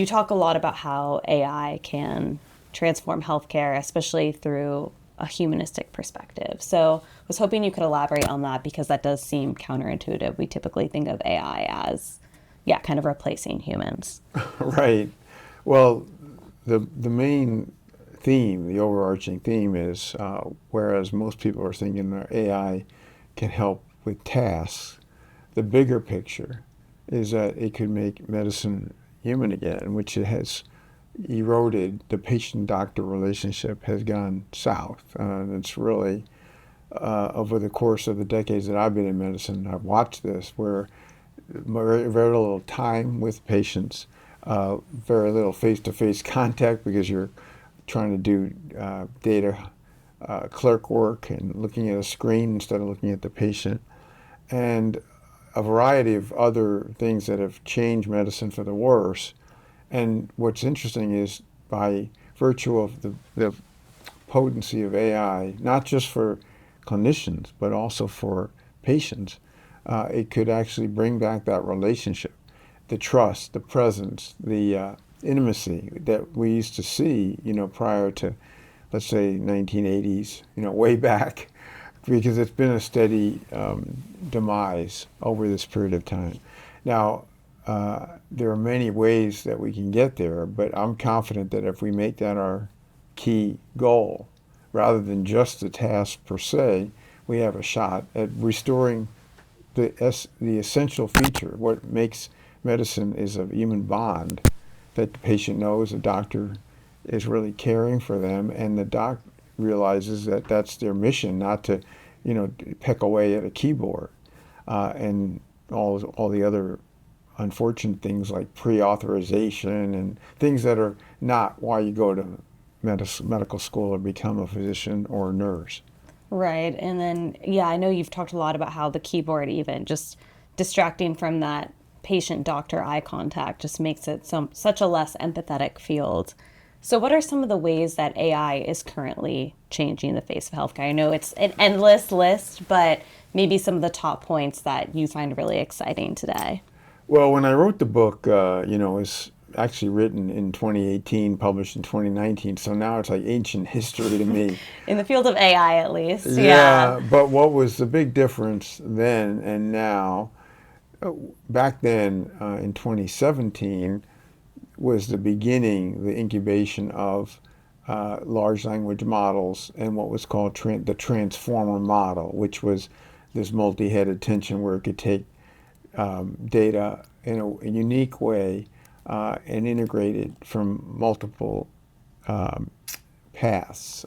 you talk a lot about how AI can transform healthcare, especially through a humanistic perspective. So I was hoping you could elaborate on that because that does seem counterintuitive. We typically think of AI as, yeah, kind of replacing humans. Right. Well, the main theme, the overarching theme is whereas most people are thinking that AI can help with tasks, the bigger picture is that it could make medicine human again, which it has eroded. The patient-doctor relationship has gone south. It's really over the course of the decades that I've been in medicine, I've watched this where very little time with patients, very little face-to-face contact because you're trying to do data clerk work and looking at a screen instead of looking at the patient, and a variety of other things that have changed medicine for the worse. And what's interesting is by virtue of the potency of AI, not just for clinicians, but also for patients, it could actually bring back that relationship, the trust, the presence, the intimacy that we used to see, prior to, let's say, 1980s, way back, because it's been a steady demise over this period of time. Now, there are many ways that we can get there, but I'm confident that if we make that our key goal, rather than just the task per se, we have a shot at restoring the essential feature. What makes medicine is a human bond that the patient knows the doctor is really caring for them, and the doc realizes that that's their mission, not to, peck away at a keyboard, and all the other unfortunate things like pre-authorization and things that are not why you go to medical school or become a physician or a nurse. Right. And then, yeah, I know you've talked a lot about how the keyboard, even just distracting from that patient doctor eye contact, just makes it such a less empathetic field. So, what are some of the ways that AI is currently changing the face of healthcare? I know it's an endless list, but maybe some of the top points that you find really exciting today. Well, when I wrote the book, it's actually written in 2018, published in 2019, so now it's like ancient history to me. In the field of AI, at least. Yeah. Yeah, but what was the big difference then and now? uh, Back then, in 2017, was the beginning, the incubation of large language models and what was called the transformer model, which was this multi-head attention where it could take data in a unique way and integrate it from multiple um, paths.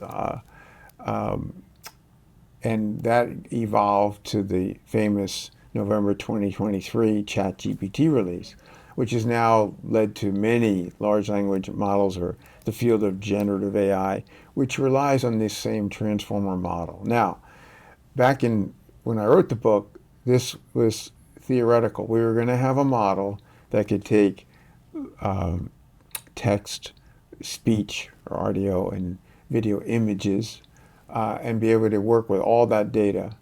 And that evolved to the famous November 2023 ChatGPT release, which has now led to many large language models or the field of generative AI, which relies on this same transformer model. Now, back in when I wrote the book, this was theoretical. We were going to have a model that could take um, text, speech, or audio, and video images, and be able to work with all that data,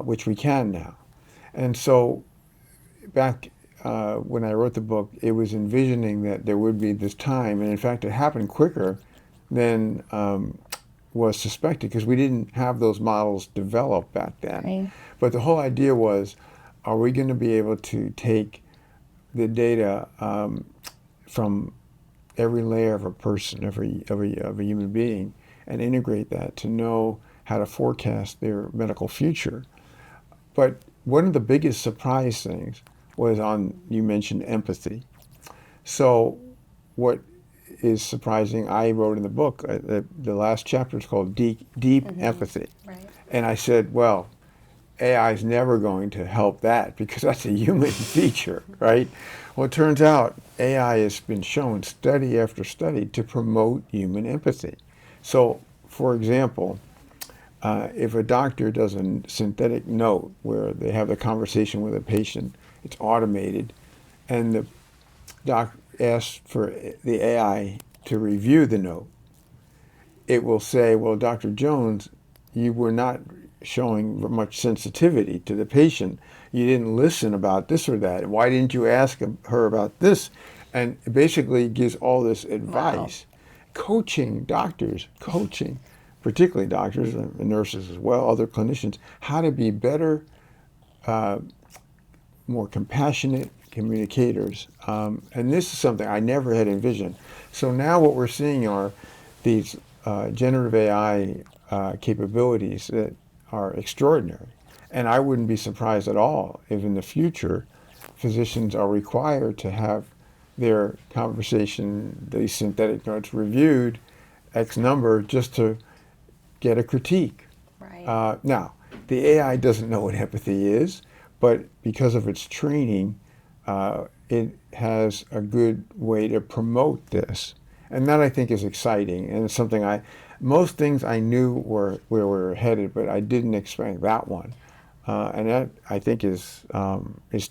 which we can now. And so back when I wrote the book, it was envisioning that there would be this time, and in fact, it happened quicker than was suspected because we didn't have those models developed back then. Right. But the whole idea was, are we going to be able to take the data from every layer of a person, of a human being, and integrate that to know how to forecast their medical future? But one of the biggest surprise things was on, you mentioned empathy. So what is surprising, I wrote in the book, the last chapter is called Deep Empathy. Right. And I said, well, AI is never going to help that because that's a human feature, right? Well, it turns out AI has been shown study after study to promote human empathy. So, for example, if a doctor does a synthetic note where they have a conversation with a patient, it's automated, and the doc asks for the AI to review the note, it will say, well, Dr. Jones, you were not showing much sensitivity to the patient. You didn't listen about this or that. Why didn't you ask her about this? and it basically gives all this advice, coaching doctors, particularly doctors and nurses as well, other clinicians, how to be better, more compassionate communicators. And this is something I never had envisioned. So now what we're seeing are these generative AI capabilities that are extraordinary. And I wouldn't be surprised at all if in the future physicians are required to have their conversation, these synthetic notes reviewed X number just to get a critique. Right. Now, the AI doesn't know what empathy is, but because of its training, it has a good way to promote this. And that I think is exciting, and it's something most things I knew were where we were headed, but I didn't expect that one. And that I think is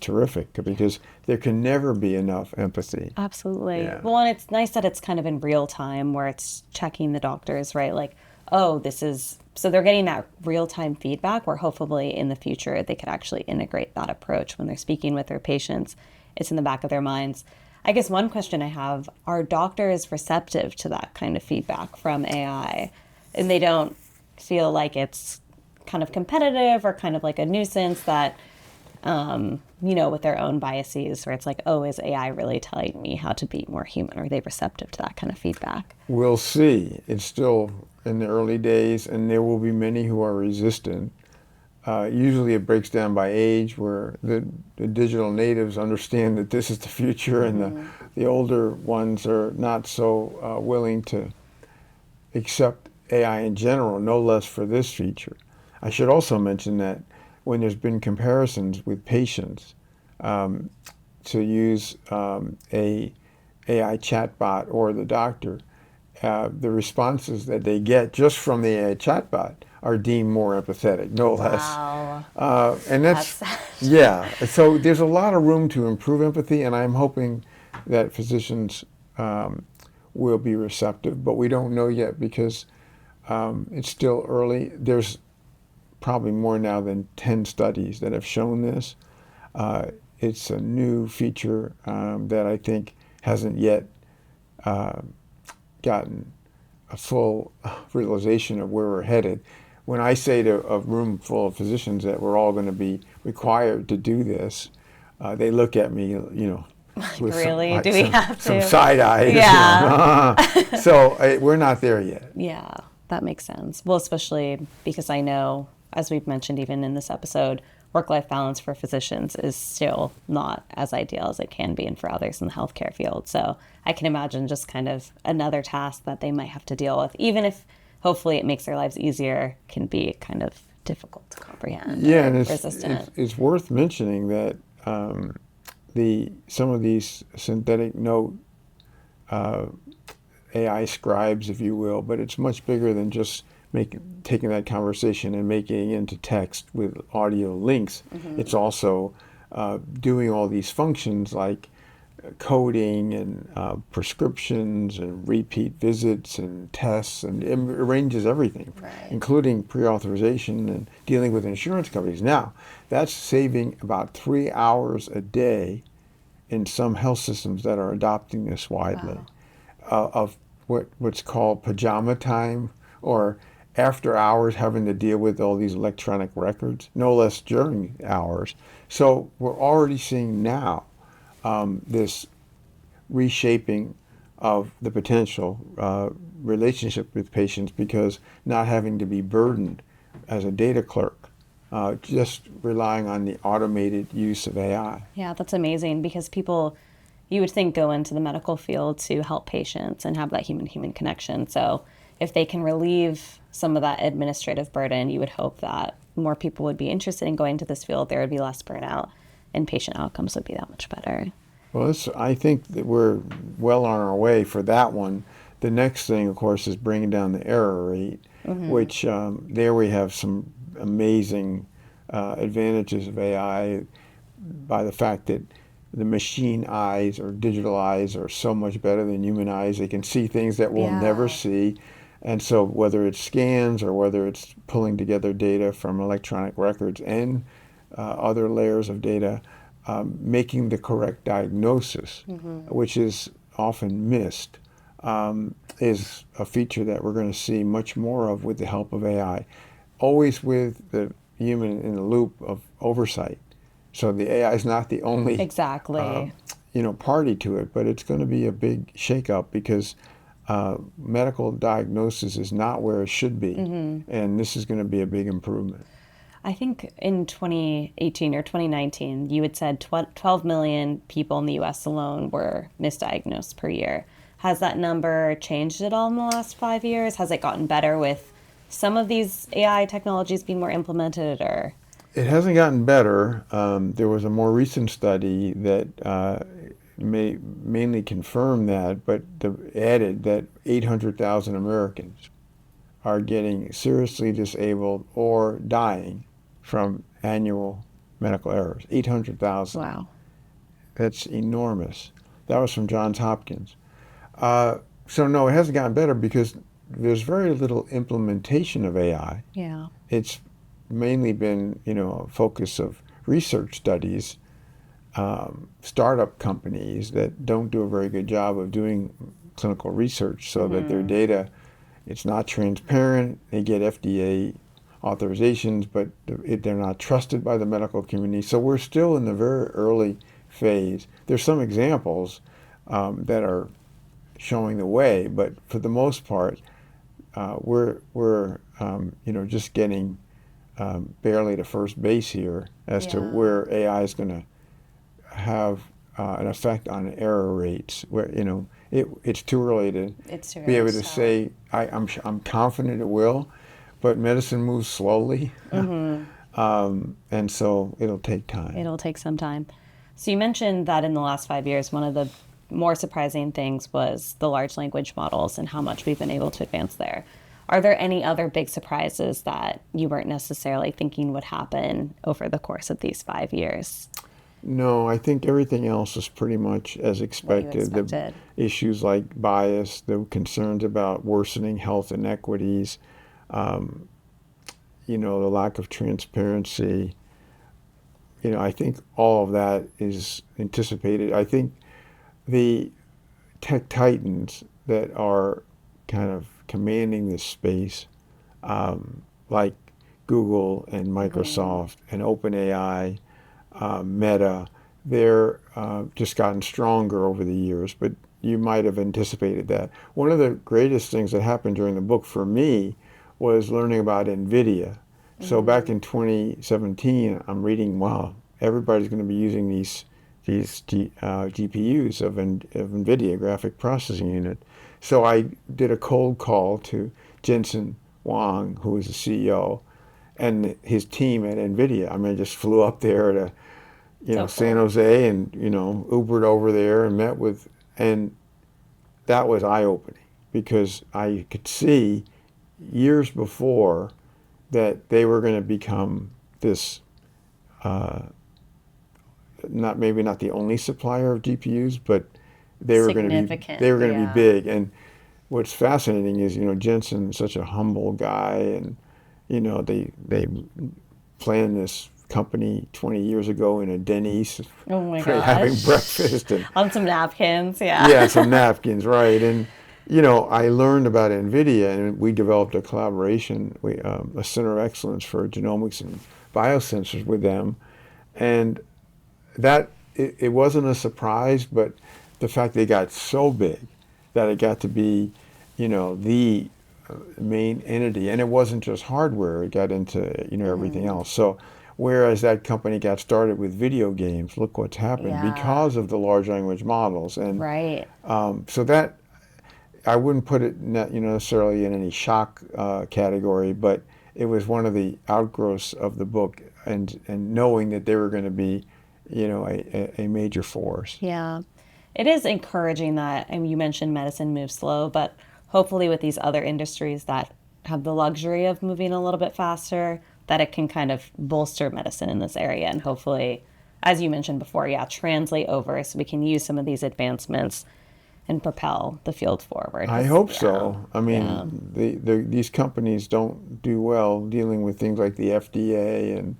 terrific because there can never be enough empathy. Absolutely. Yeah. Well, and it's nice that it's kind of in real time where it's checking the doctors, right? Like, oh, this is, so they're getting that real time feedback where hopefully in the future they could actually integrate that approach when they're speaking with their patients. It's in the back of their minds. I guess one question I have, are doctors receptive to that kind of feedback from AI? And they don't feel like it's kind of competitive or kind of like a nuisance that, with their own biases where it's like, oh, is AI really telling me how to be more human? Are they receptive to that kind of feedback? We'll see. It's still in the early days, and there will be many who are resistant. Usually it breaks down by age, where the digital natives understand that this is the future, and the older ones are not so willing to accept AI in general, no less for this feature. I should also mention that when there's been comparisons with patients to use a AI chatbot or the doctor, the responses that they get just from the AI chatbot are deemed more empathetic, no less. Wow. And that's sad. So there's a lot of room to improve empathy, and I'm hoping that physicians will be receptive, but we don't know yet because it's still early. There's probably more now than 10 studies that have shown this. It's a new feature that I think hasn't yet gotten a full realization of where we're headed. When I say to a room full of physicians that we're all going to be required to do this, they look at me, with Really? Do we have some to? side eyes. Yeah. So we're not there yet. Yeah, that makes sense. Well, especially because I know, as we've mentioned even in this episode, work-life balance for physicians is still not as ideal as it can be and for others in the healthcare field. So I can imagine just kind of another task that they might have to deal with, even if hopefully it makes their lives easier, can be kind of difficult to comprehend. Yeah, and resistant. it's worth mentioning that some of these synthetic note AI scribes, if you will, but it's much bigger than just taking that conversation and making it into text with audio links. It's also doing all these functions like coding and prescriptions and repeat visits and tests, and it arranges everything, Right. including pre-authorization and dealing with insurance companies. Now, that's saving about 3 hours a day in some health systems that are adopting this widely, of what's called pajama time, or after hours having to deal with all these electronic records, no less during hours. So we're already seeing now this reshaping of the potential relationship with patients, because not having to be burdened as a data clerk, just relying on the automated use of AI. Yeah, that's amazing because people, you would think, go into the medical field to help patients and have that human-human connection. So if they can relieve some of that administrative burden, you would hope that more people would be interested in going to this field. There would be less burnout and patient outcomes would be that much better. Well, I think that we're well on our way for that one. The next thing, of course, is bringing down the error rate, which there we have some amazing advantages of AI by the fact that the machine eyes or digital eyes are so much better than human eyes. They can see things that we'll never see. And so whether it's scans or whether it's pulling together data from electronic records and other layers of data, making the correct diagnosis, which is often missed, is a feature that we're going to see much more of with the help of AI, always with the human in the loop of oversight. So the AI is not the only Exactly. party to it, but it's going to be a big shakeup because medical diagnosis is not where it should be, and this is going to be a big improvement. I think in 2018 or 2019, you had said 12 million people in the US alone were misdiagnosed per year. Has that number changed at all in the last 5 years? Has it gotten better with some of these AI technologies being more implemented, or? It hasn't gotten better. There was a more recent study that mainly confirmed that, but added that 800,000 Americans are getting seriously disabled or dying from annual medical errors. 800,000. Wow. That's enormous. That was from Johns Hopkins. So no, it hasn't gotten better because there's very little implementation of AI. Yeah. It's mainly been, a focus of research studies, startup companies that don't do a very good job of doing clinical research, so that their data, it's not transparent. They get FDA authorizations, but they're not trusted by the medical community. So we're still in the very early phase. There's some examples that are showing the way, but for the most part, we're just getting barely to first base here as to where AI is going to have an effect on error rates. Where it's too early to be able to say. I'm confident it will, but medicine moves slowly, and so it'll take time. It'll take some time. So you mentioned that in the last 5 years, one of the more surprising things was the large language models and how much we've been able to advance there. Are there any other big surprises that you weren't necessarily thinking would happen over the course of these 5 years? No, I think everything else is pretty much as expected. The issues like bias, the concerns about worsening health inequities, the lack of transparency. I think all of that is anticipated. I think the tech titans that are kind of commanding this space, like Google and Microsoft and OpenAI, Meta, they're just gotten stronger over the years, but you might have anticipated that. One of the greatest things that happened during the book for me was learning about NVIDIA. So back in 2017, I'm reading, wow, everybody's going to be using these GPUs of NVIDIA, graphic processing unit. So I did a cold call to Jensen Huang, who is the CEO, and his team at NVIDIA. I just flew up there to, San Jose and, Ubered over there and met with, and that was eye-opening because I could see years before that they were going to become this, maybe not the only supplier of GPUs, but they were going to be big. And what's fascinating is, Jensen is such a humble guy, and they planned this company 20 years ago in a Denny's, having breakfast and on some napkins, some napkins, right? And I learned about NVIDIA, and we developed a collaboration, a center of excellence for genomics and biosensors with them, and that it wasn't a surprise, but the fact they got so big that it got to be, the main entity, and it wasn't just hardware; it got into everything else. So, whereas that company got started with video games, look what's happened because of the large language models, and so that I wouldn't put it necessarily in any shock category, but it was one of the outgrowths of the book, and knowing that they were going to be, a major force. Yeah. It is encouraging that, you mentioned medicine moves slow, but hopefully with these other industries that have the luxury of moving a little bit faster, that it can kind of bolster medicine in this area and hopefully, as you mentioned before, translate over so we can use some of these advancements and propel the field forward. I hope so. These companies don't do well dealing with things like the FDA and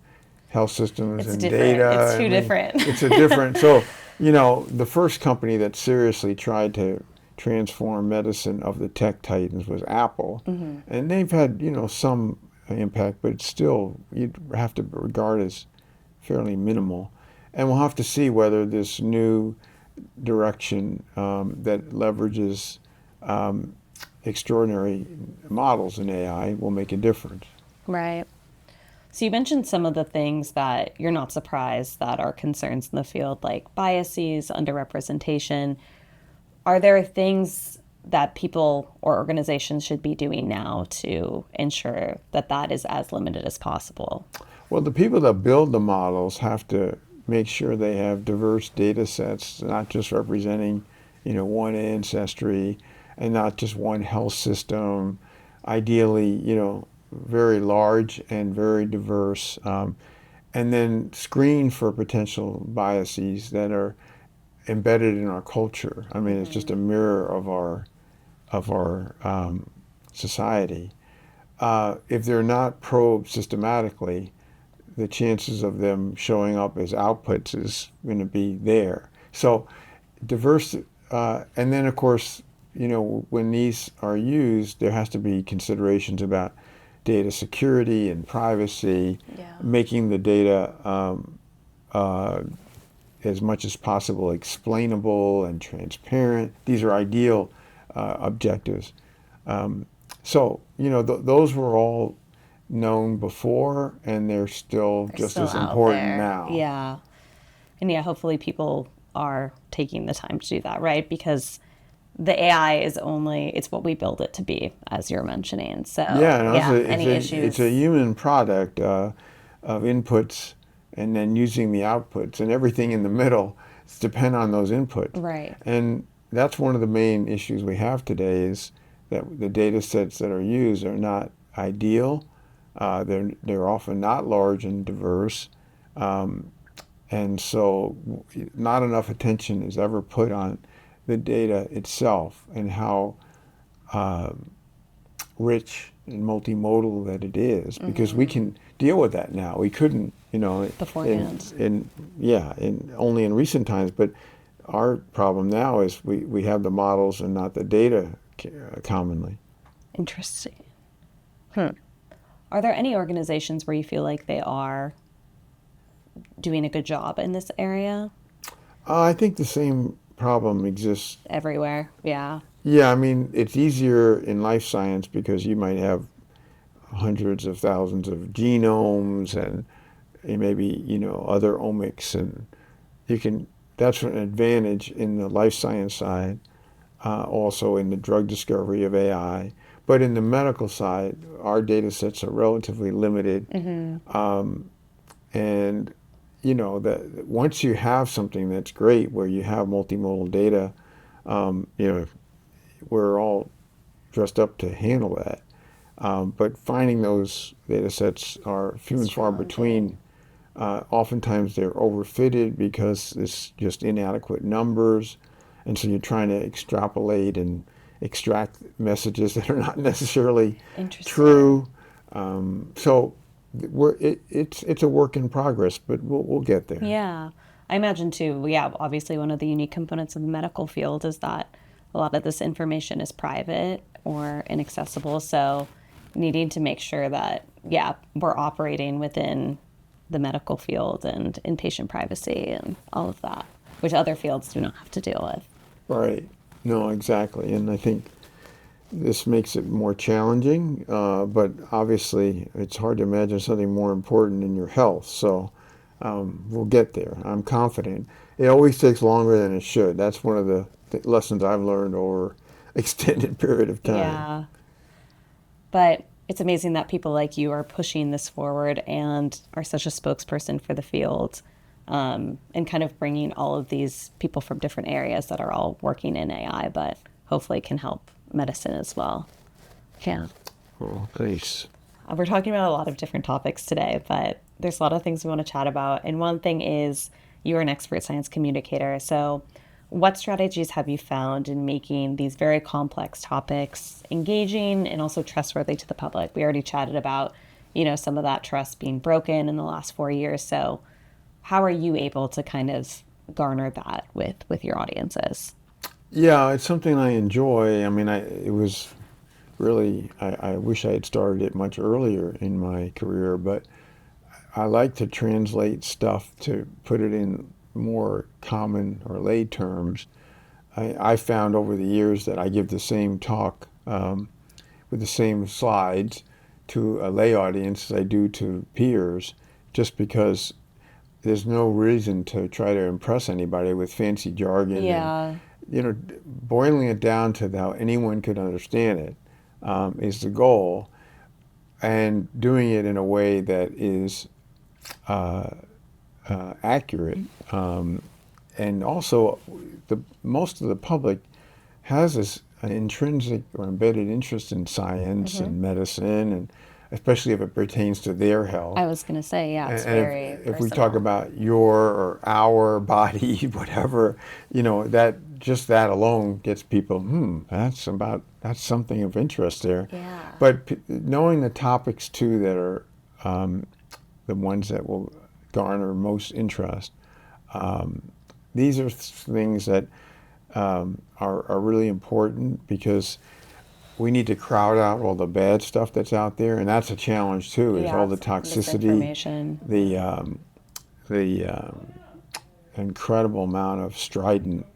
health systems It's and different. data. It's too different. It's a different. So, the first company that seriously tried to transform medicine of the tech titans was Apple, and they've had some impact, but it's still you'd have to regard as fairly minimal. And we'll have to see whether this new direction that leverages extraordinary models in AI will make a difference. Right. So you mentioned some of the things that you're not surprised that are concerns in the field, like biases, underrepresentation. Are there things that people or organizations should be doing now to ensure that that is as limited as possible? Well, the people that build the models have to make sure they have diverse data sets, not just representing, one ancestry and not just one health system. Ideally, very large and very diverse, and then screen for potential biases that are embedded in our culture. I mean, it's just a mirror of our society. If they're not probed systematically, the chances of them showing up as outputs is going to be there. So diverse, and then of course, when these are used, there has to be considerations about data security and privacy, making the data as much as possible explainable and transparent. These are ideal objectives. Those were all known before, and they're still just Still as out important there. now. Yeah. And yeah, hopefully people are taking the time to do that, right? Because the AI is it's what we build it to be, as you're mentioning. So any issues. It's a human product of inputs and then using the outputs, and everything in the middle depend on those inputs. Right. And that's one of the main issues we have today is that the data sets that are used are not ideal. They're often not large and diverse. And so not enough attention is ever put on the data itself and how rich and multimodal that it is, because we can deal with that now. We couldn't, beforehand. Only in recent times. But our problem now is we have the models and not the data commonly. Interesting. Are there any organizations where you feel like they are doing a good job in this area? I think the same problem exists Everywhere, yeah. Yeah, I mean, it's easier in life science because you might have hundreds of thousands of genomes and maybe, other omics, and that's an advantage in the life science side, also in the drug discovery of AI. But in the medical side, our data sets are relatively limited. And that once you have something that's great, where you have multimodal data, we're all dressed up to handle that. But finding those data sets are few and far between. Oftentimes they're overfitted because it's just inadequate numbers, and so you're trying to extrapolate and extract messages that are not necessarily true. So it's a work in progress, but we'll get there. Yeah, I imagine too. Yeah, obviously one of the unique components of the medical field is that a lot of this information is private or inaccessible. So needing to make sure that we're operating within the medical field and in patient privacy and all of that, which other fields do not have to deal with. Right. No, exactly. And I think this makes it more challenging, but obviously it's hard to imagine something more important in your health. So we'll get there. I'm confident. It always takes longer than it should. That's one of the lessons I've learned over extended period of time. Yeah. But it's amazing that people like you are pushing this forward and are such a spokesperson for the field, and kind of bringing all of these people from different areas that are all working in AI, but hopefully can help medicine as well. Yeah. Well, thanks. We're talking about a lot of different topics today, but there's a lot of things we want to chat about. And one thing is you're an expert science communicator. So what strategies have you found in making these very complex topics engaging and also trustworthy to the public? We already chatted about, some of that trust being broken in the last 4 years. So how are you able to kind of garner that with your audiences? Yeah, it's something I enjoy. I mean, it was really, I wish I had started it much earlier in my career, but I like to translate stuff to put it in more common or lay terms. I found over the years that I give the same talk with the same slides to a lay audience as I do to peers, just because there's no reason to try to impress anybody with fancy jargon and Yeah. boiling it down to how anyone could understand it is the goal, and doing it in a way that is accurate. And also, most of the public has this intrinsic or embedded interest in science and medicine, and especially if it pertains to their health. I was going to say, yeah, it's And very if we talk personal. about your or our body, whatever, that just that alone gets people, that's something of interest there. Yeah. But knowing the topics too that are the ones that will garner most interest, these are things that are really important, because we need to crowd out all the bad stuff that's out there, and that's a challenge too. Is Yeah, all the it's toxicity, misinformation. the incredible amount of strident,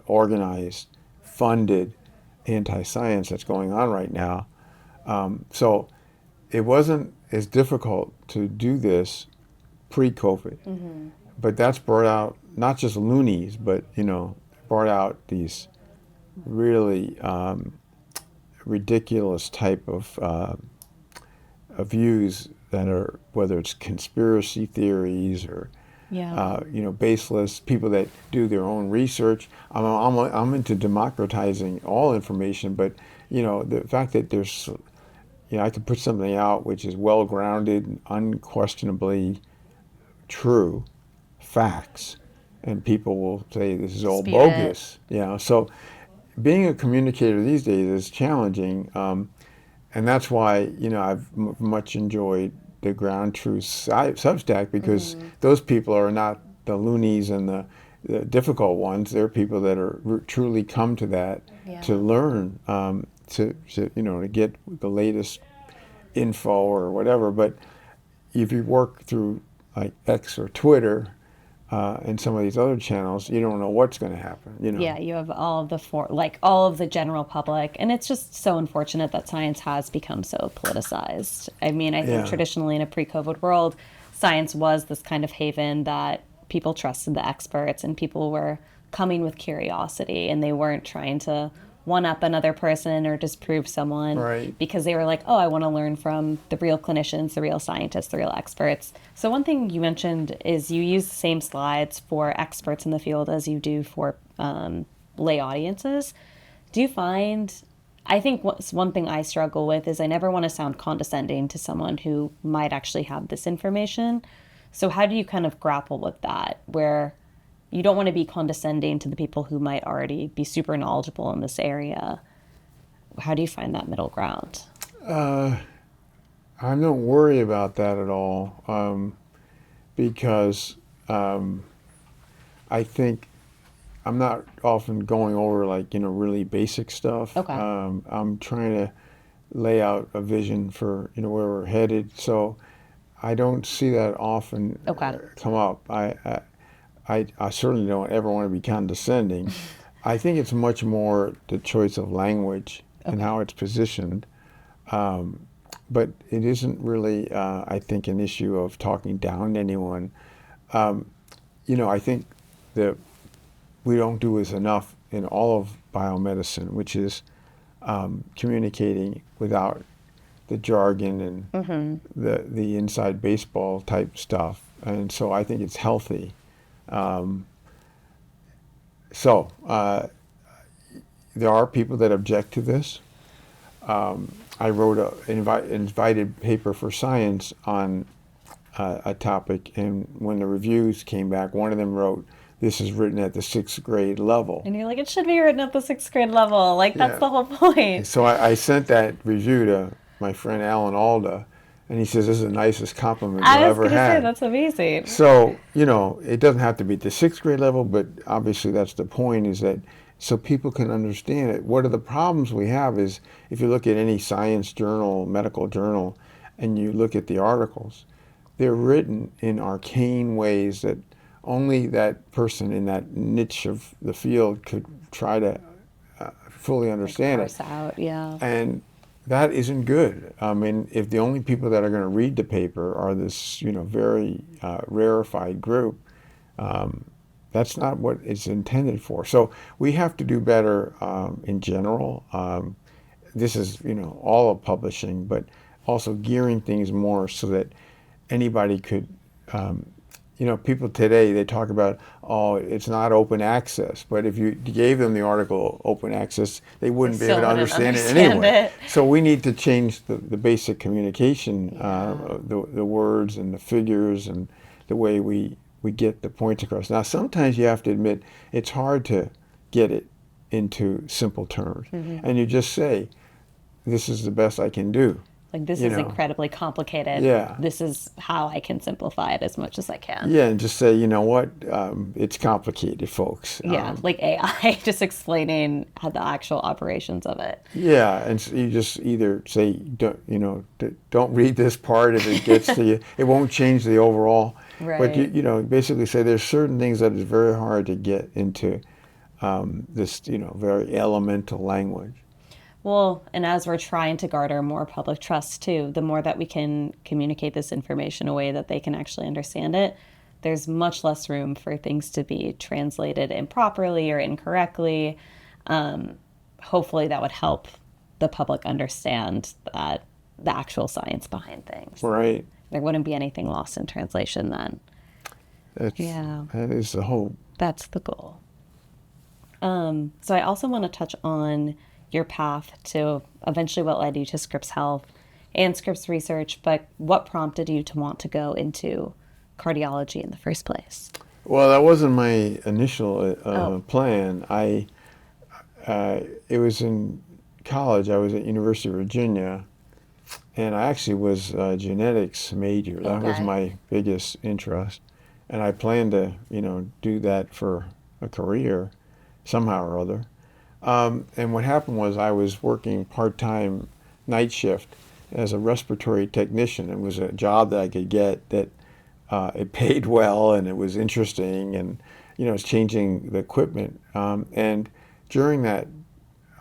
organized, funded anti-science that's going on right now. So it wasn't as difficult to do this pre-COVID, but that's brought out not just loonies, but brought out these really ridiculous type of views that are, whether it's conspiracy theories or Yeah. baseless, people that do their own research. I'm into democratizing all information, but the fact that there's, I could put something out which is well grounded and unquestionably true facts, and people will say this is all Dispute it. bogus. So being a communicator these days is challenging, and that's why I've much enjoyed the Ground Truth Substack, because those people are not the loonies and the difficult ones. They're people that are truly come to that Yeah. to learn, to get the latest info or whatever. But if you work through like X or Twitter and some of these other channels, you don't know what's going to happen. Yeah, you have all of all of the general public, and it's just so unfortunate that science has become so politicized. I mean, I think Yeah. traditionally in a pre-COVID world, science was this kind of haven that people trusted the experts, and people were coming with curiosity, and they weren't trying to one up another person or disprove someone, Right. because they were like, oh, I want to learn from the real clinicians, the real scientists, the real experts. So one thing you mentioned is you use the same slides for experts in the field as you do for lay audiences. Do you find, I think one thing I struggle with is I never want to sound condescending to someone who might actually have this information. So how do you kind of grapple with that, where you don't want to be condescending to the people who might already be super knowledgeable in this area? How do you find that middle ground? I don't worry about that at all, because I think I'm not often going over really basic stuff. Okay. I'm trying to lay out a vision for where we're headed, so I don't see that often Okay. come up. I certainly don't ever want to be condescending. I think it's much more the choice of language and how it's positioned. But it isn't really, I think, an issue of talking down to anyone. I think that we don't do as enough in all of biomedicine, which is communicating without the jargon and the inside baseball type stuff. And so I think it's healthy. There are people that object to this. I wrote an invited paper for Science on a topic, and when the reviews came back, one of them wrote, "This is written at the 6th grade level." And you're like, it should be written at the 6th grade level. Like, that's Yeah. the whole point. So I sent that review to my friend Alan Alda, And he says, this is the nicest compliment I you'll was ever gonna say have. that's amazing. So, it doesn't have to be at the sixth grade level, but obviously that's the point, is that so people can understand it. What are the problems we have is, if you look at any science journal, medical journal, and you look at the articles, they're written in arcane ways that only that person in that niche of the field could try to fully understand it. Parse out, yeah. And that isn't good. I mean, if the only people that are going to read the paper are this, very rarefied group, that's not what it's intended for. So we have to do better in general. This is, all of publishing, but also gearing things more so that anybody could, people today, they talk about, oh, it's not open access. But if you gave them the article open access, they wouldn't be able to understand it anyway. So we need to change the basic communication, the words and the figures and the way we get the points across. Now, sometimes you have to admit it's hard to get it into simple terms. And you just say, this is the best I can do. Like, this is incredibly complicated. Yeah. This is how I can simplify it as much as I can. Yeah, and just say, you know what, it's complicated, folks. Yeah, like AI, just explaining how the actual operations of it. Yeah, and so you just either say, don't read this part if it gets to you. It won't change the overall. Right. But, basically say there's certain things that is very hard to get into this, very elemental language. Well, and as we're trying to garner more public trust too, the more that we can communicate this information in a way that they can actually understand it, there's much less room for things to be translated improperly or incorrectly. Hopefully that would help the public understand the actual science behind things. Right. There wouldn't be anything lost in translation then. That is the hope. That's the goal. So I also want to touch on your path to eventually what led you to Scripps Health and Scripps Research, but what prompted you to want to go into cardiology in the first place? Well, that wasn't my initial plan. It was in college. I was at University of Virginia, and I actually was a genetics major. That was my biggest interest, and I planned to, do that for a career somehow or other. And what happened was I was working part-time night shift as a respiratory technician. It was a job that I could get that it paid well and it was interesting, and it's changing the equipment. And during that,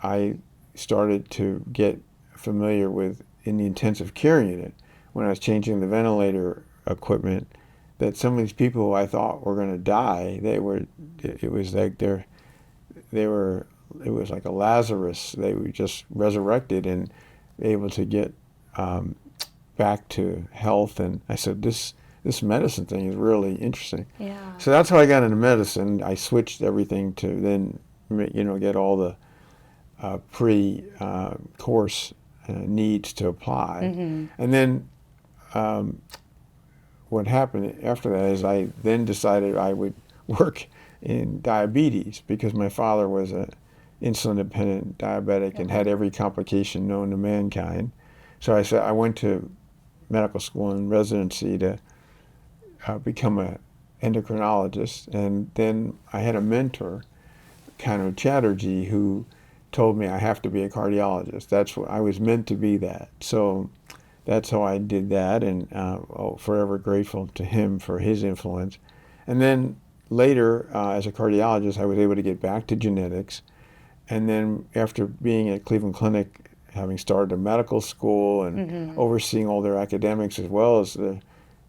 I started to get familiar with, in the intensive care unit, when I was changing the ventilator equipment, that some of these people who I thought were going to die, it was like a Lazarus. They were just resurrected and able to get back to health. And I said, this medicine thing is really interesting. Yeah. So that's how I got into medicine. I switched everything to then, get all the pre-course needs to apply. And then what happened after that is I then decided I would work in diabetes, because my father was a insulin-dependent diabetic and had every complication known to mankind. So I went to medical school and residency to become an endocrinologist, and then I had a mentor, Kanu Chatterjee, who told me I have to be a cardiologist. That's what I was meant to be. That. So that's how I did that, and forever grateful to him for his influence. And then later, as a cardiologist, I was able to get back to genetics. And then after being at Cleveland Clinic, having started a medical school and overseeing all their academics as well as the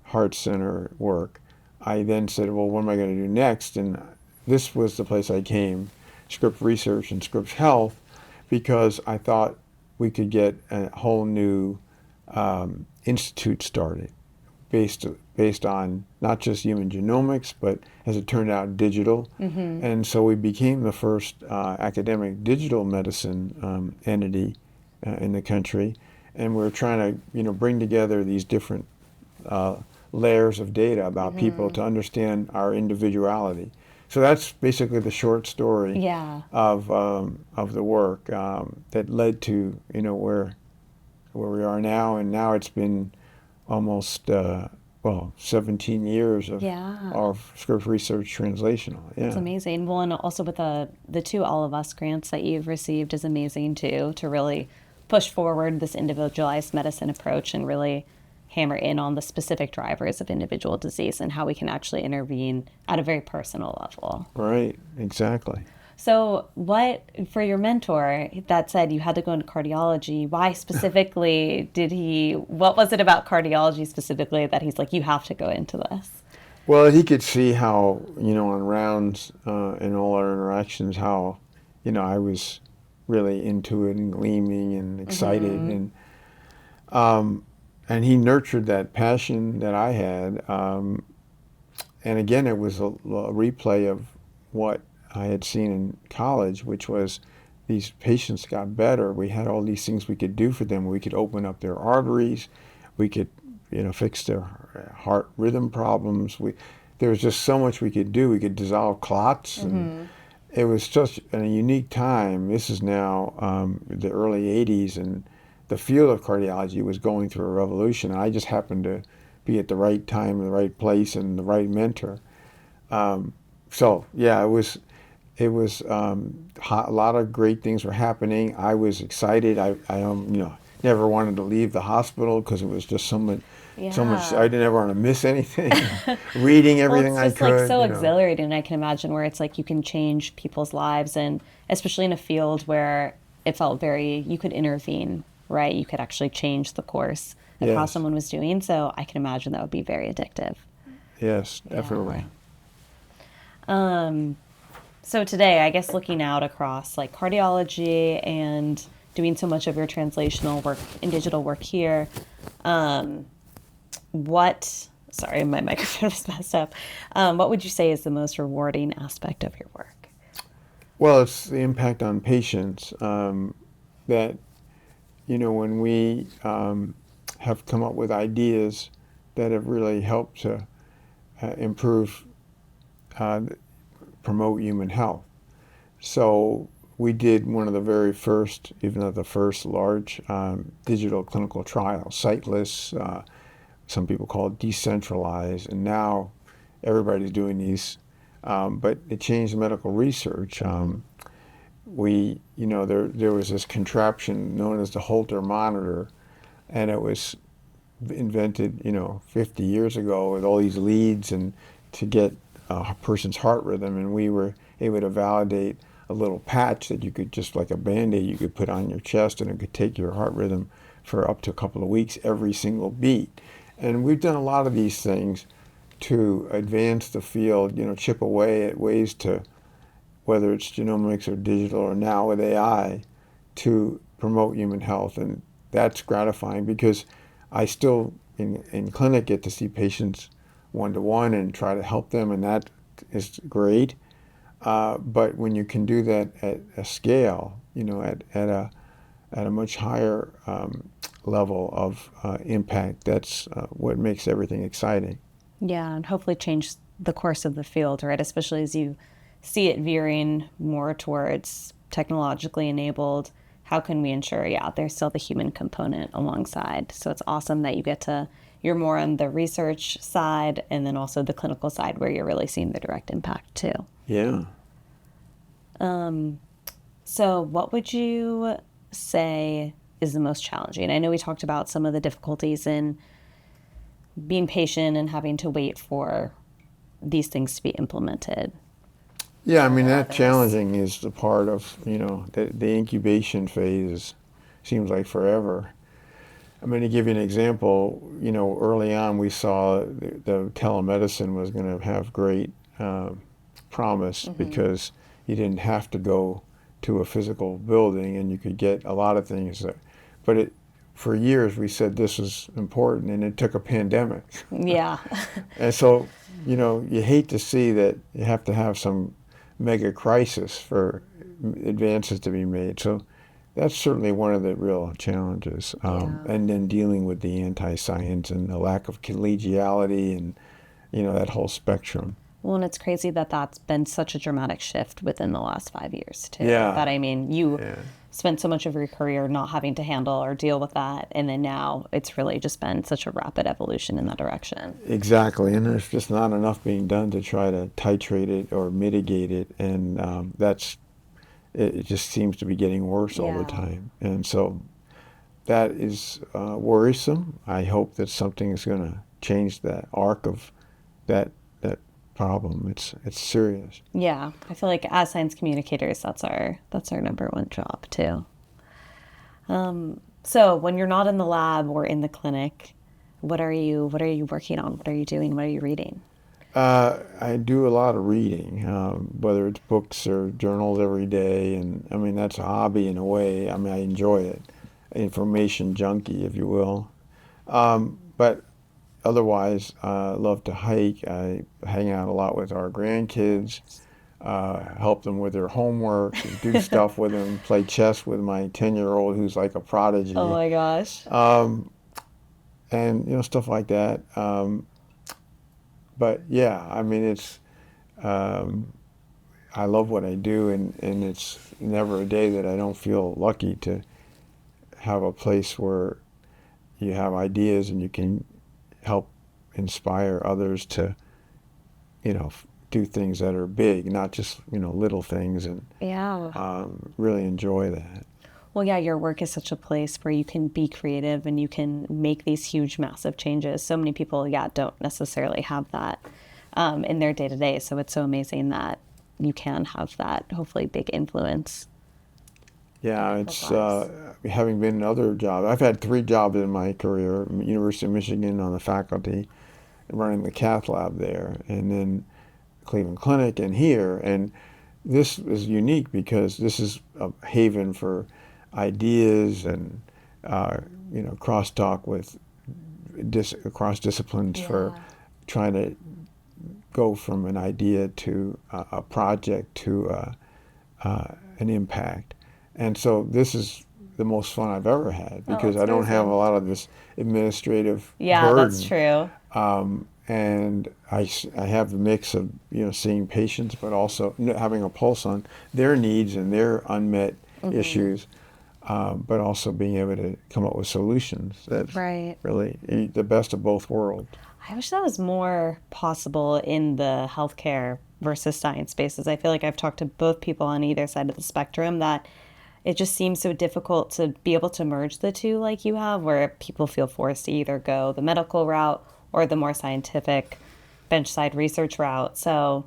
Heart Center work, I then said, well, what am I going to do next? And this was the place I came, Scripps Research and Scripps Health, because I thought we could get a whole new institute started based on not just human genomics, but as it turned out, digital. And so we became the first academic digital medicine entity in the country. And we're trying to, bring together these different layers of data about people to understand our individuality. So that's basically the short story of the work that led to, where we are now. And now it's been almost 17 years of Yeah. our script research translational. It's Yeah. amazing. Well, and also with the two All of Us grants that you've received is amazing too, to really push forward this individualized medicine approach and really hammer in on the specific drivers of individual disease and how we can actually intervene at a very personal level. Right. Exactly. So, what for your mentor that said you had to go into cardiology? Why specifically did he? What was it about cardiology specifically that he's like, you have to go into this? Well, he could see how, on rounds and all our interactions, how, I was really into it and gleaming and excited. And he nurtured that passion that I had. And again, it was a replay of what I had seen in college, which was these patients got better. We had all these things we could do for them. We could open up their arteries. We could, fix their heart rhythm problems. There was just so much we could do. We could dissolve clots. And it was just a unique time. This is now the early 80s, and the field of cardiology was going through a revolution. I just happened to be at the right time, in the right place, and the right mentor. So yeah, it was a lot of great things were happening. I was excited. I never wanted to leave the hospital because it was just so much. Yeah. I didn't ever want to miss anything. Reading everything Well, it's just I could. like so exhilarating. I can imagine where it's like you can change people's lives, and especially in a field where it felt very, you could intervene, right? You could actually change the course of how Yes. someone was doing. So I can imagine that would be very addictive. Yes, definitely. So today, I guess looking out across like cardiology and doing so much of your translational work and digital work here, sorry, my microphone is messed up. What would you say is the most rewarding aspect of your work? Well, it's the impact on patients that, when we have come up with ideas that have really helped to improve, promote human health. So we did one of the very first, even though the first large digital clinical trial, sightless, some people call it decentralized, and now everybody's doing these. But it changed medical research. There was this contraption known as the Holter monitor, and it was invented, 50 years ago with all these leads and to get a person's heart rhythm, and we were able to validate a little patch that you could just like a Band-Aid you could put on your chest, and it could take your heart rhythm for up to a couple of weeks every single beat. And we've done a lot of these things to advance the field, chip away at ways to, whether it's genomics or digital or now with AI, to promote human health. And that's gratifying because I still in clinic get to see patients one-to-one and try to help them, and that is great. But when you can do that at a scale, at a much higher level of impact, that's what makes everything exciting. Yeah, and hopefully change the course of the field, right? Especially as you see it veering more towards technologically enabled. How can we ensure, there's still the human component alongside? So it's awesome that you're more on the research side and then also the clinical side where you're really seeing the direct impact too. Yeah. So what would you say is the most challenging? I know we talked about some of the difficulties in being patient and having to wait for these things to be implemented. Yeah, I mean, that challenging is the part of, the incubation phase seems like forever. I'm going to give you an example. Early on we saw the telemedicine was going to have great promise because you didn't have to go to a physical building and you could get a lot of things. But for years we said this was important, and it took a pandemic. Yeah. And so, you hate to see that you have to have some mega crisis for advances to be made. So that's certainly one of the real challenges. And then dealing with the anti-science and the lack of collegiality and, that whole spectrum. Well, and it's crazy that that's been such a dramatic shift within the last 5 years, too. Yeah. That, I mean, you Yeah. spent so much of your career not having to handle or deal with that. And then now it's really just been such a rapid evolution in that direction. Exactly, and there's just not enough being done to try to titrate it or mitigate it, and it just seems to be getting worse all the Yeah. time, and so that is worrisome. I hope that something is going to change the arc of that problem. It's serious. Yeah. I feel like as science communicators, that's our number one job, too. So when you're not in the lab or in the clinic, what are you working on? What are you doing? What are you reading? I do a lot of reading, whether it's books or journals every day, and I mean that's a hobby in a way. I mean I enjoy it, information junkie, if you will. But otherwise, I love to hike. I hang out a lot with our grandkids, help them with their homework, do stuff with them, play chess with my 10-year-old who's like a Oh prodigy, my gosh. and stuff like that. But yeah, I mean um, I love what I do, and it's never a day that I don't feel lucky to have a place where you have ideas and you can help inspire others to, do things that are big, not just, little things, and Yeah. really enjoy that. Well, yeah, your work is such a place where you can be creative and you can make these huge, massive changes. So many people, yeah, don't necessarily have that in their day to day. So it's so amazing that you can have that, hopefully, big influence in Yeah, people's it's lives. having been in other jobs. I've had 3 jobs in my career: University of Michigan on the faculty, running the cath lab there, and then Cleveland Clinic, and here. And this is unique because this is a haven for ideas and uh, crosstalk with cross disciplines for Yeah. trying to go from an idea to a project to an impact. And so this is the most fun I've ever had Oh, because that's I don't have a amazing. lot of this administrative Yeah, that's burden. true. And I have the mix of seeing patients, but also having a pulse on their needs and their unmet Hmm. issues, but also being able to come up with solutions. That's Right. really the best of both worlds. I wish that was more possible in the healthcare versus science spaces. I feel like I've talked to both people on either side of the spectrum that it just seems so difficult to be able to merge the two like you have, where people feel forced to either go the medical route or the more scientific benchside research route. So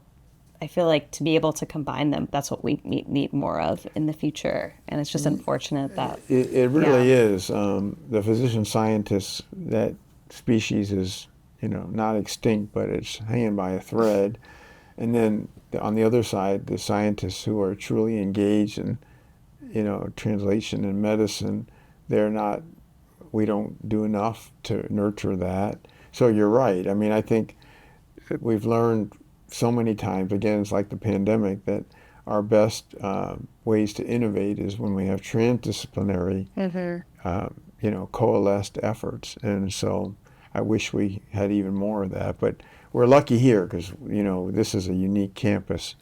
I feel like to be able to combine them, that's what we need more of in the future. And it's just unfortunate that, It yeah. really is. The physician scientists, that species is, not extinct, but it's hanging by a thread. And then on the other side, the scientists who are truly engaged in, translation and medicine, they're not, we don't do enough to nurture that. So you're right. I mean, I think we've learned so many times, again, it's like the pandemic, that our best ways to innovate is when we have transdisciplinary, Hmm. coalesced efforts. And so I wish we had even more of that. But we're lucky here because, this is a unique campus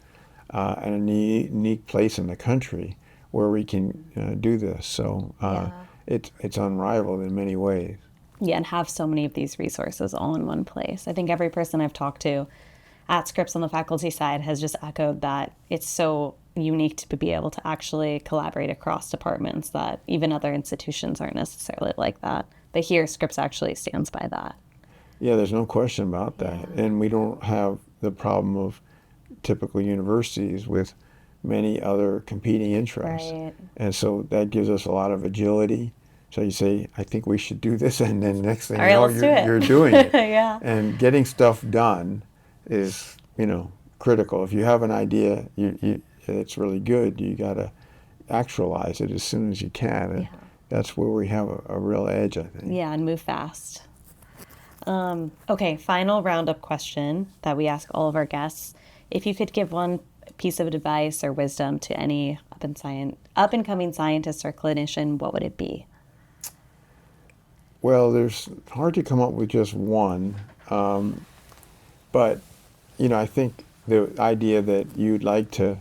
and a unique place in the country where we can do this. So Yeah. it's unrivaled in many ways. Yeah, and have so many of these resources all in one place. I think every person I've talked to at Scripps on the faculty side has just echoed that it's so unique to be able to actually collaborate across departments that even other institutions aren't necessarily like that. But here, Scripps actually stands by that. Yeah, there's no question about that. Yeah. And we don't have the problem of typical universities with many other competing interests. Right. And so that gives us a lot of agility. So you say, I think we should do this, and then next thing All you right, know, let's do you're doing it. it. Yeah. And getting stuff done is, critical. If you have an idea, it's really good. You got to actualize it as soon as you can. And Yeah. that's where we have a real edge, I think. Yeah, and move fast. Okay, final roundup question that we ask all of our guests. If you could give one piece of advice or wisdom to any up and coming scientist or clinician, what would it be? Well, there's hard to come up with just one, but I think the idea that you'd like to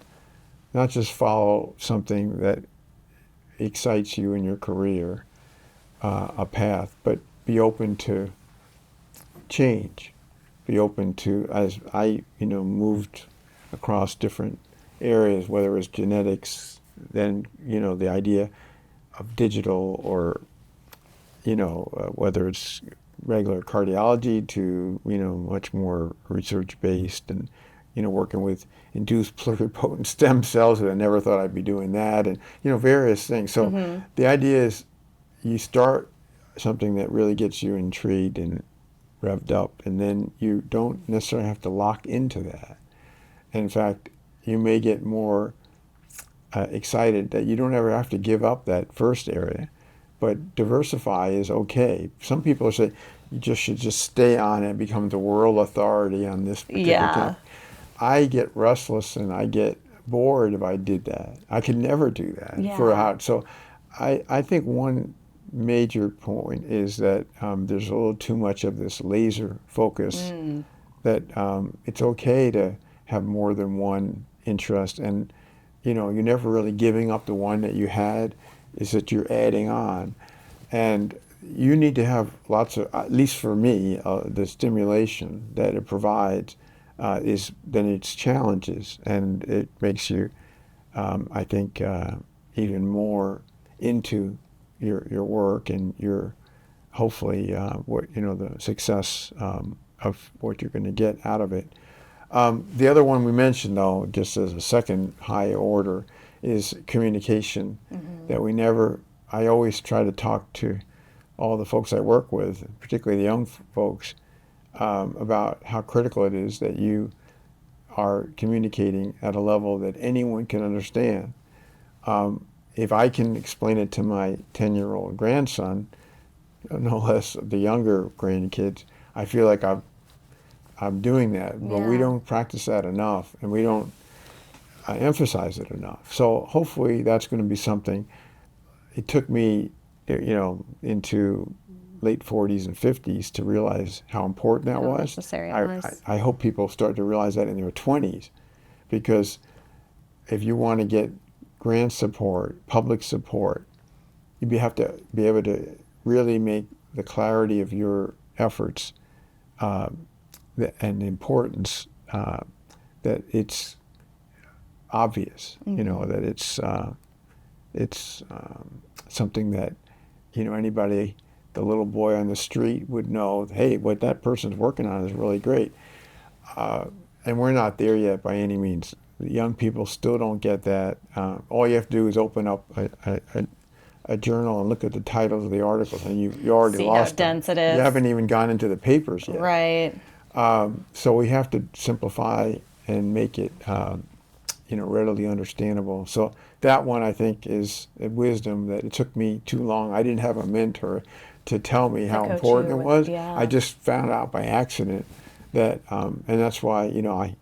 not just follow something that excites you in your career, a path, but be open to change. Be open to, as I, moved across different areas, whether it was genetics, then, the idea of digital, or, whether it's regular cardiology to, much more research-based, and, working with induced pluripotent stem cells, and I never thought I'd be doing that, and, various things. So the idea is you start something that really gets you intrigued and revved up, and then you don't necessarily have to lock into that. In fact, you may get more excited that you don't ever have to give up that first area, but diversify is okay. Some people say you just should just stay on it and become the world authority on this particular Yeah. thing. I get restless and I get bored if I did that. I could never do that. Yeah. So I think one major point is that there's a little too much of this laser focus, that it's okay to have more than one interest, and you're never really giving up the one that you had, is that you're adding on. And you need to have lots of, at least for me, the stimulation that it provides is then its challenges, and it makes you, I think, even more into your work, and your, hopefully, what the success of what you're going to get out of it. The other one we mentioned, though, just as a second high order, is communication. That we never. I always try to talk to all the folks I work with, particularly the young folks, about how critical it is that you are communicating at a level that anyone can understand. If I can explain it to my 10-year-old grandson, no less the younger grandkids, I feel like I'm doing that. But we Yeah. don't practice that enough, and we don't emphasize it enough. So hopefully that's going to be something. It took me, into late 40s and 50s to realize how important that How was. necessary it I, was. I hope people start to realize that in their 20s, because if you want to get grant support, public support, have to be able to really make the clarity of your efforts and the importance, that it's obvious, that it's something that, anybody, the little boy on the street would know, hey, what that person's working on is really great. And we're not there yet by any means. The young people still don't get that. All you have to do is open up a journal and look at the titles of the articles, and you already See how lost them. dense it is. You haven't even gone into the papers yet. Right. So we have to simplify and make it, readily understandable. So that one, I think, is a wisdom that it took me too long. I didn't have a mentor to tell me how coach important you it with- was. yeah. I just found out by accident that, and that's why, I've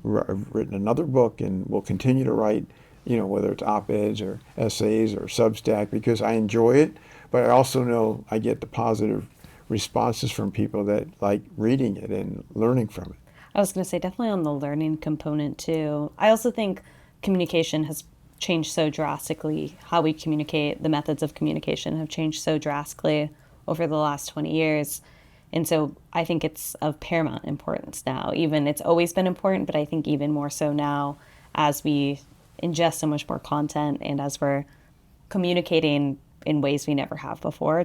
written another book and will continue to write, whether it's op-eds or essays or Substack, because I enjoy it, but I also know I get the positive responses from people that like reading it and learning from it. I was going to say definitely on the learning component too. I also think communication has changed so drastically. How we communicate, the methods of communication have changed so drastically over the last 20 years. And so I think it's of paramount importance now. Even it's always been important, but I think even more so now as we ingest so much more content and as we're communicating in ways we never have before,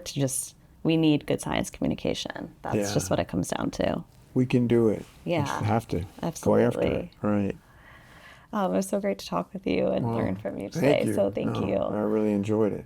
we need good science communication. That's Yeah. just what it comes down to. We can do it. Yeah, We just have to go absolutely. after it. Right. Oh, it was so great to talk with you and learn from you Thank today. you. So thank No, you. I really enjoyed it.